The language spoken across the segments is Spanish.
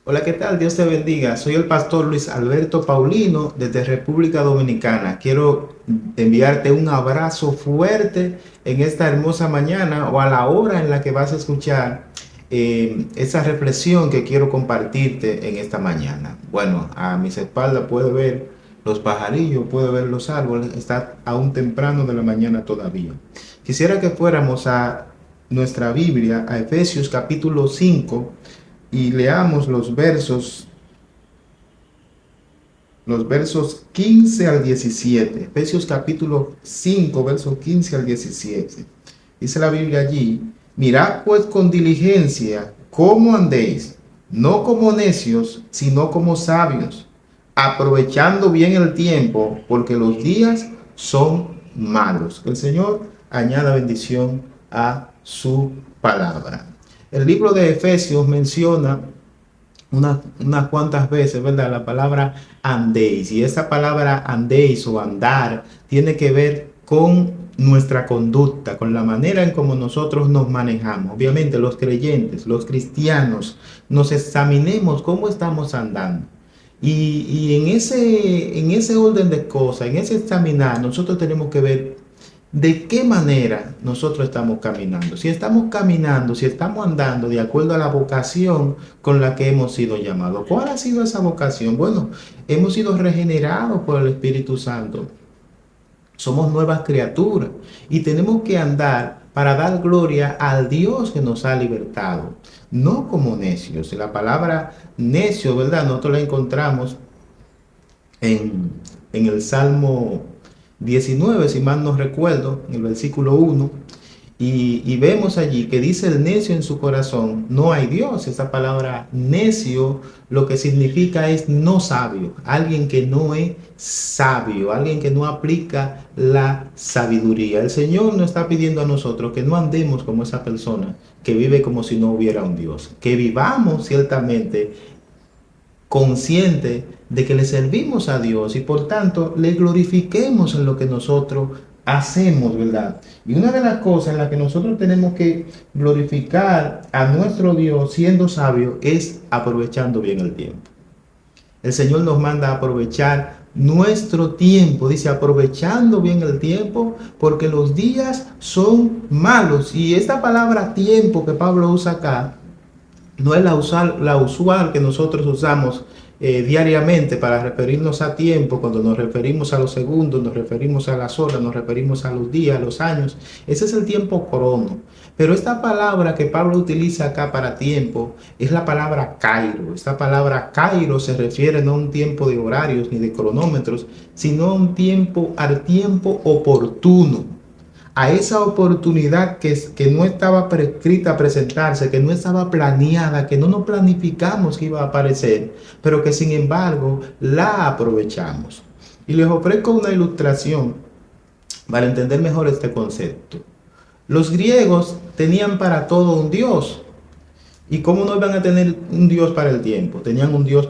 Hola, ¿qué tal? Dios te bendiga. Soy el pastor Luis Alberto Paulino desde República Dominicana. Quiero enviarte un abrazo fuerte en esta hermosa mañana o a la hora en la que vas a escuchar esa reflexión que quiero compartirte en esta mañana. Bueno, a mis espaldas puedo ver los pajarillos, puedo ver los árboles. Está aún temprano de la mañana todavía. Quisiera que fuéramos a nuestra Biblia, a Efesios capítulo 5 y leamos los versos 15 al 17. Efesios capítulo 5, versos 15 al 17. Dice la Biblia allí: mirad pues con diligencia cómo andéis, no como necios, sino como sabios, aprovechando bien el tiempo, porque los días son malos. Que el Señor añada bendición a su palabra. El libro de Efesios menciona unas cuantas veces, ¿verdad?, la palabra andéis. Y esa palabra andéis o andar tiene que ver con nuestra conducta, con la manera en cómo nosotros nos manejamos. Obviamente los creyentes, los cristianos, nos examinemos cómo estamos andando. Y en ese orden de cosas, en ese examinar, nosotros tenemos que ver de qué manera nosotros estamos caminando. Si estamos caminando, si estamos andando de acuerdo a la vocación con la que hemos sido llamados. ¿Cuál ha sido esa vocación? Bueno, hemos sido regenerados por el Espíritu Santo. Somos nuevas criaturas y tenemos que andar para dar gloria al Dios que nos ha libertado, no como necios. La palabra necio, ¿verdad? Nosotros la encontramos en el Salmo 19, si mal no recuerdo, en el versículo 1, y vemos allí que dice el necio en su corazón, no hay Dios. Esa palabra necio lo que significa es no sabio, alguien que no es sabio, alguien que no aplica la sabiduría. El Señor nos está pidiendo a nosotros que no andemos como esa persona que vive como si no hubiera un Dios, que vivamos ciertamente consciente de que le servimos a Dios y por tanto le glorifiquemos en lo que nosotros hacemos, ¿verdad? Y una de las cosas en las que nosotros tenemos que glorificar a nuestro Dios siendo sabio es aprovechando bien el tiempo. El Señor nos manda a aprovechar nuestro tiempo, dice aprovechando bien el tiempo, porque los días son malos. Y esta palabra tiempo que Pablo usa acá no es la usual que nosotros usamos diariamente para referirnos a tiempo. Cuando nos referimos a los segundos, nos referimos a las horas, nos referimos a los días, a los años. Ese es el tiempo crono. Pero esta palabra que Pablo utiliza acá para tiempo es la palabra kairo. Esta palabra kairo se refiere no a un tiempo de horarios ni de cronómetros, sino a al tiempo oportuno, a esa oportunidad que no estaba prescrita a presentarse, que no estaba planeada, que no nos planificamos que iba a aparecer, pero que sin embargo la aprovechamos. Y les ofrezco una ilustración para entender mejor este concepto. Los griegos tenían para todo un dios. ¿Y cómo no iban a tener un dios para el tiempo? Tenían un dios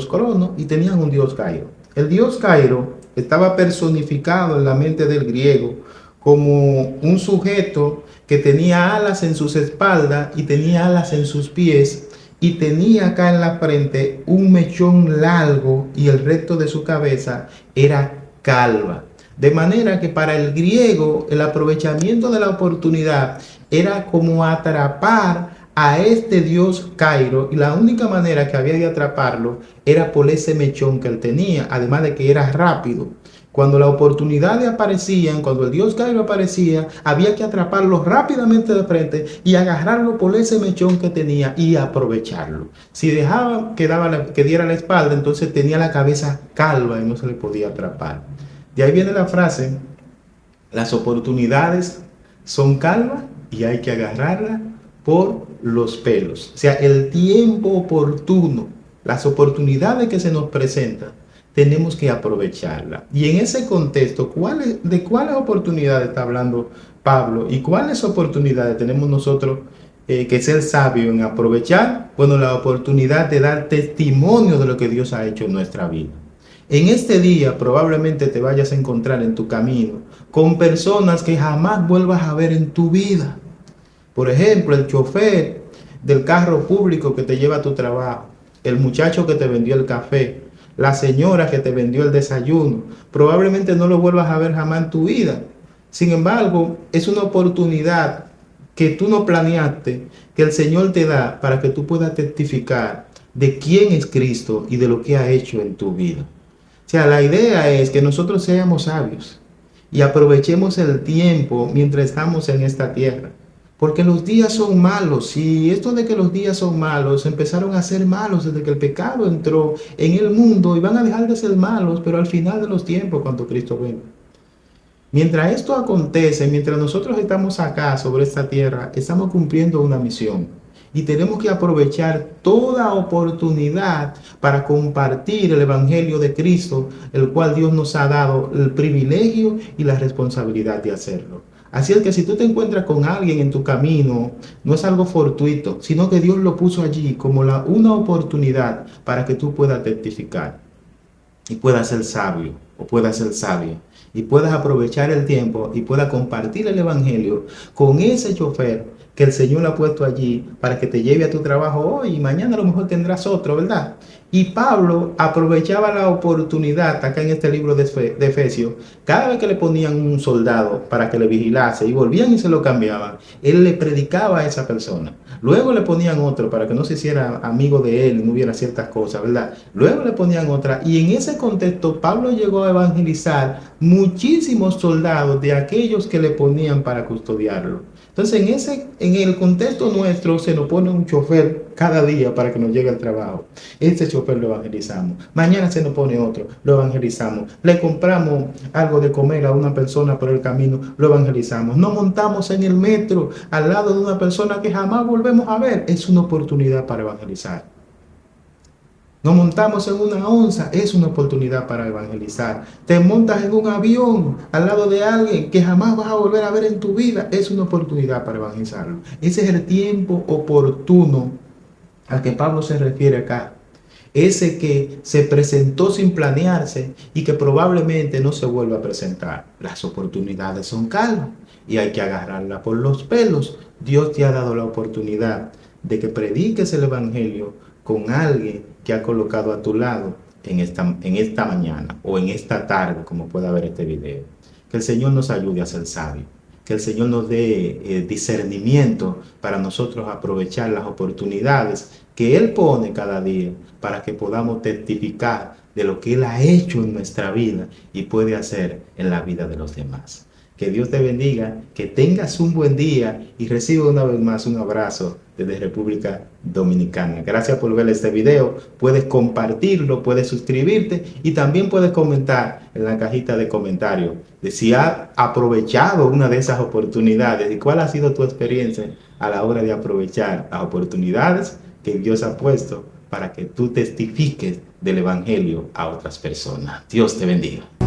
Crono y tenían un dios Cairo. El dios Cairo estaba personificado en la mente del griego como un sujeto que tenía alas en sus espaldas y tenía alas en sus pies y tenía acá en la frente un mechón largo y el resto de su cabeza era calva. De manera que para el griego el aprovechamiento de la oportunidad era como atrapar a este dios Cairo, y la única manera que había de atraparlo era por ese mechón que él tenía, además de que era rápido. Cuando la oportunidad aparecían, cuando el dios Cairo aparecía, había que atraparlo rápidamente de frente y agarrarlo por ese mechón que tenía y aprovecharlo. Si dejaba que diera la espalda, entonces tenía la cabeza calva y no se le podía atrapar. De ahí viene la frase: las oportunidades son calvas y hay que agarrarlas por los pelos. O sea, el tiempo oportuno, las oportunidades que se nos presentan, tenemos que aprovecharla. Y en ese contexto, ¿de cuáles oportunidades está hablando Pablo? ¿Y cuáles oportunidades tenemos nosotros que ser sabios en aprovechar? Bueno, la oportunidad de dar testimonio de lo que Dios ha hecho en nuestra vida. En este día probablemente te vayas a encontrar en tu camino con personas que jamás vuelvas a ver en tu vida. Por ejemplo, el chofer del carro público que te lleva a tu trabajo, el muchacho que te vendió el café, la señora que te vendió el desayuno. Probablemente no lo vuelvas a ver jamás en tu vida. Sin embargo, es una oportunidad que tú no planeaste, que el Señor te da para que tú puedas testificar de quién es Cristo y de lo que ha hecho en tu vida. O sea, la idea es que nosotros seamos sabios y aprovechemos el tiempo mientras estamos en esta tierra. Porque los días son malos, y esto de que los días son malos empezaron a ser malos desde que el pecado entró en el mundo, y van a dejar de ser malos, pero al final de los tiempos, cuando Cristo venga. Mientras esto acontece, mientras nosotros estamos acá sobre esta tierra, estamos cumpliendo una misión. Y tenemos que aprovechar toda oportunidad para compartir el Evangelio de Cristo, el cual Dios nos ha dado el privilegio y la responsabilidad de hacerlo. Así es que si tú te encuentras con alguien en tu camino, no es algo fortuito, sino que Dios lo puso allí como una oportunidad para que tú puedas testificar y puedas ser sabio o puedas ser sabia y puedas aprovechar el tiempo y puedas compartir el Evangelio con ese chofer que el Señor ha puesto allí para que te lleve a tu trabajo hoy, y mañana a lo mejor tendrás otro, ¿verdad? Y Pablo aprovechaba la oportunidad acá en este libro de Efesios. Cada vez que le ponían un soldado para que le vigilase y volvían y se lo cambiaban, él le predicaba a esa persona. Luego le ponían otro para que no se hiciera amigo de él y no hubiera ciertas cosas, ¿verdad? Luego le ponían otra, y en ese contexto Pablo llegó a evangelizar muchísimos soldados de aquellos que le ponían para custodiarlo. Entonces, en el contexto nuestro, se nos pone un chofer cada día para que nos llegue al trabajo. Este chofer lo evangelizamos. Mañana se nos pone otro, lo evangelizamos. Le compramos algo de comer a una persona por el camino, lo evangelizamos. Nos montamos en el metro al lado de una persona que jamás volvemos a ver. Es una oportunidad para evangelizar. Nos montamos en una onza, es una oportunidad para evangelizar. Te montas en un avión al lado de alguien que jamás vas a volver a ver en tu vida, es una oportunidad para evangelizarlo. Ese es el tiempo oportuno al que Pablo se refiere acá. Ese que se presentó sin planearse y que probablemente no se vuelva a presentar. Las oportunidades son calmas y hay que agarrarla por los pelos. Dios te ha dado la oportunidad de que prediques el Evangelio con alguien que ha colocado a tu lado en esta mañana o en esta tarde, como pueda ver este video. Que el Señor nos ayude a ser sabios. Que el Señor nos dé discernimiento para nosotros aprovechar las oportunidades que Él pone cada día para que podamos testificar de lo que Él ha hecho en nuestra vida y puede hacer en la vida de los demás. Que Dios te bendiga, que tengas un buen día y reciba una vez más un abrazo desde República Dominicana. Gracias por ver este video. Puedes compartirlo, puedes suscribirte y también puedes comentar en la cajita de comentarios de si has aprovechado una de esas oportunidades y cuál ha sido tu experiencia a la hora de aprovechar las oportunidades que Dios ha puesto para que tú testifiques del Evangelio a otras personas. Dios te bendiga.